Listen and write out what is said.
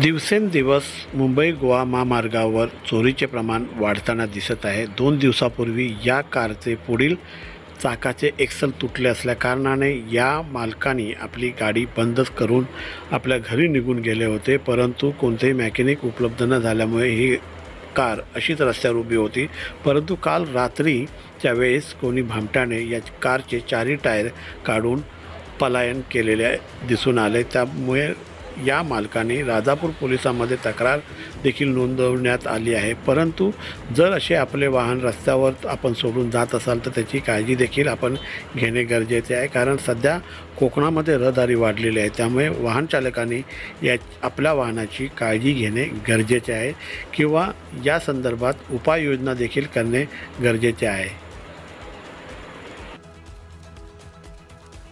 दिवसेंदिवस मुंबई गोवा महामार्गावर चोरीचे प्रमाण वाढताना दिसत आहे। 2 दिवसापूर्वी या कारचे पुढील चाकाचे एक्सल तुटले असल्याकारणाने या मालकाने आपली गाडी बंदच करून आपल्या घरी निघून गेले होते, परंतु कोणतेही मेकॅनिक उपलब्ध न झाल्यामुळे ही कार अशीच रस्त्यावर उभी होती। परंतु काल रात्रीच्या वेळेस कोणी भामट्याने या कारचे चारही टायर काढून पलायन केलेले दिसून आले। त्यामुळे या मालकाने राजापूर पोलिसांमध्ये तक्रार देखील नोंदवण्यात आली आहे। परंतु जर असे आपले वाहन रस्त्यावर आपण सोडून जात असाल तर त्याची काळजी देखील आपण घेणे गरजेचे आहे, कारण सध्या कोकणामध्ये रहदारी वाढलेली आहे। त्यामुळे वाहन चालकांनी आपल्या वाहनाची काळजी घेणे गरजेचे आहे किंवा या संदर्भात उपाययोजना देखील करणे गरजेचे आहे।